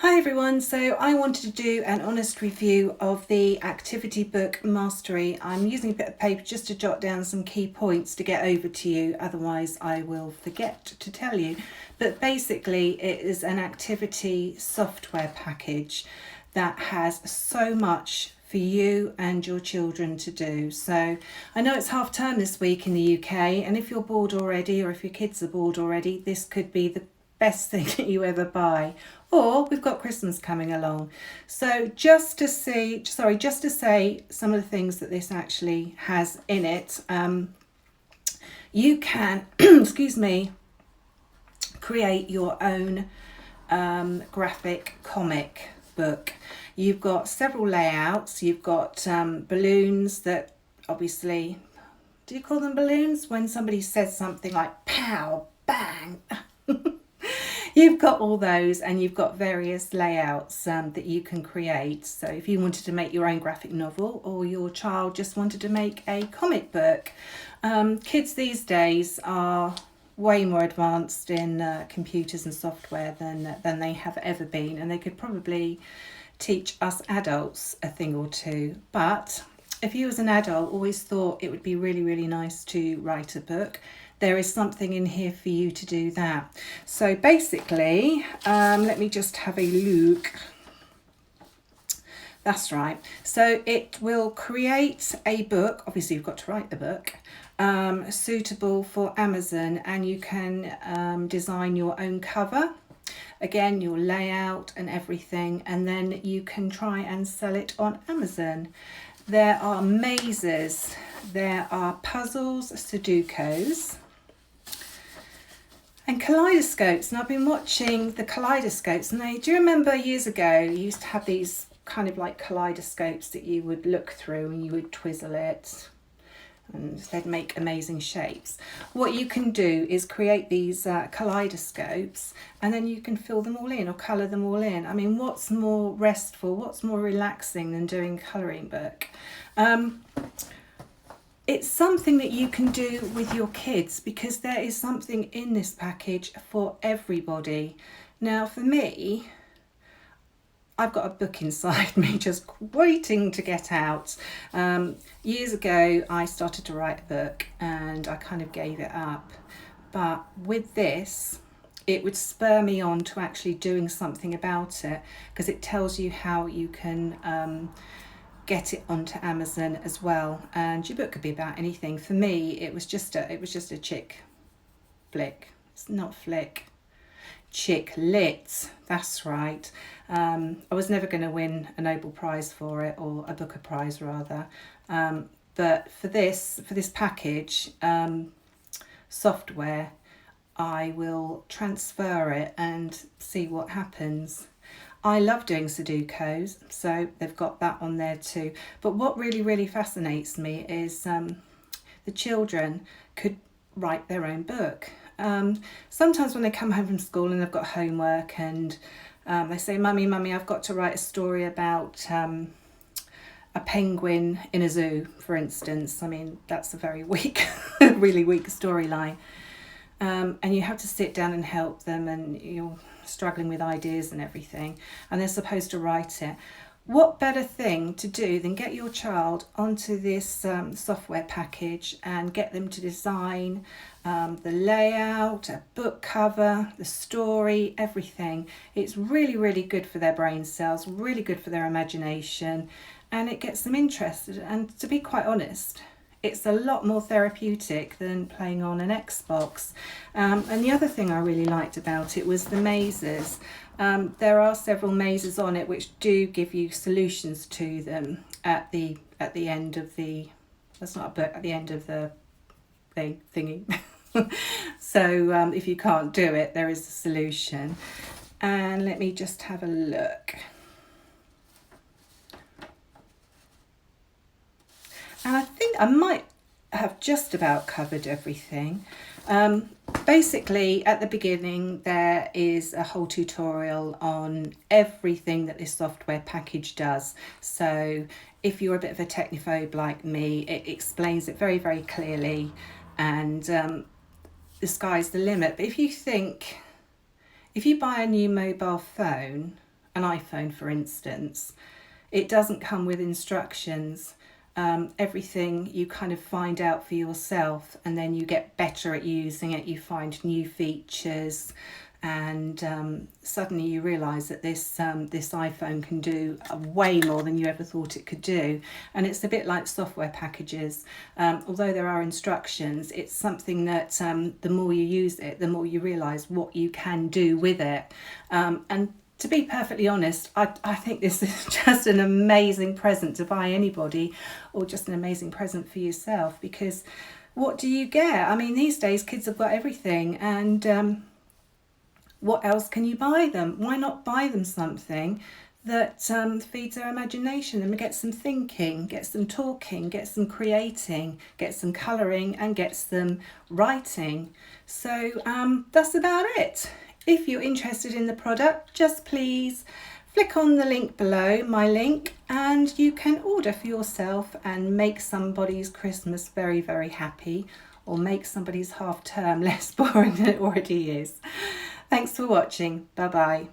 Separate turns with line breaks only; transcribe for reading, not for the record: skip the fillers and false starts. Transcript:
Hi everyone, so I wanted to do an honest review of the activity book Mastery. I'm using a bit of paper just to jot down some key points to get over to you, otherwise I will forget to tell you. But basically it is an activity software package that has so much for you and your children to do. So I know it's half term this week in the UK, and if you're bored already or if your kids are bored already, this could be the best thing that you ever buy. Or we've got Christmas coming along. So just to say some of the things that this actually has in it, you can, excuse me, create your own graphic comic book. You've got several layouts. You've got balloons that obviously, do you call them balloons? When somebody says something like pow, bang. You've got all those, and you've got various layouts that you can create. So if you wanted to make your own graphic novel, or your child just wanted to make a comic book, kids these days are way more advanced in computers and software than they have ever been, and they could probably teach us adults a thing or two. But if you as an adult always thought it would be really, really nice to write a book, there is something in here for you to do that. So basically, let me just have a look. That's right. So it will create a book. Obviously, you've got to write the book, suitable for Amazon, and you can design your own cover. Again, your layout and everything, and then you can try and sell it on Amazon. There are mazes, there are puzzles, sudokus, and kaleidoscopes. And I've been watching the kaleidoscopes, and do you remember years ago you used to have these kind of like kaleidoscopes that you would look through and you would twizzle it and they'd make amazing shapes. What you can do is create these kaleidoscopes, and then you can fill them all in or colour them all in. I mean, what's more restful, what's more relaxing than doing a colouring book? It's something that you can do with your kids, because there is something in this package for everybody. Now for me, I've got a book inside me just waiting to get out. Years ago I started to write a book and I kind of gave it up, but with this it would spur me on to actually doing something about it, because it tells you how you can get it onto Amazon as well. And your book could be about anything. For me it was just a chick flick. It's not flick. Chick lit, that's right. I was never going to win a Nobel Prize for it, or a Booker Prize rather, but for this package software, I will transfer it and see what happens. I love doing sudokus, so they've got that on there too. But what really, really fascinates me is the children could write their own book. Sometimes when they come home from school and they've got homework and they say, Mummy, I've got to write a story about a penguin in a zoo, for instance. I mean, that's a very weak, really weak storyline. And you have to sit down and help them, and you're struggling with ideas and everything, and they're supposed to write it. What better thing to do than get your child onto this software package and get them to design the layout, a book cover, the story, everything. It's really, really good for their brain cells, really good for their imagination, and it gets them interested. And to be quite honest, it's a lot more therapeutic than playing on an Xbox. And the other thing I really liked about it was the mazes. There are several mazes on it which do give you solutions to them at the end of the, that's not a book, at the end of the thingy. So if you can't do it, there is a solution. And let me just have a look. And I think I might have just about covered everything. Basically, at the beginning, there is a whole tutorial on everything that this software package does. So if you're a bit of a technophobe like me, it explains it very, very clearly, and the sky's the limit. But if you buy a new mobile phone an iPhone, for instance, it doesn't come with instructions. Everything you kind of find out for yourself, and then you get better at using it. You find new features, and suddenly you realise that this iPhone can do way more than you ever thought it could do. And it's a bit like software packages. Although there are instructions, it's something that the more you use it, the more you realise what you can do with it. And to be perfectly honest, I think this is just an amazing present to buy anybody, or just an amazing present for yourself, because what do you get? I mean, these days kids have got everything, and what else can you buy them? Why not buy them something that feeds their imagination and gets them thinking, gets them talking, gets them creating, gets them colouring, and gets them writing? So that's about it. If you're interested in the product, just please flick on the link below, my link, and you can order for yourself and make somebody's Christmas very, very happy, or make somebody's half term less boring than it already is. Thanks for watching. Bye bye.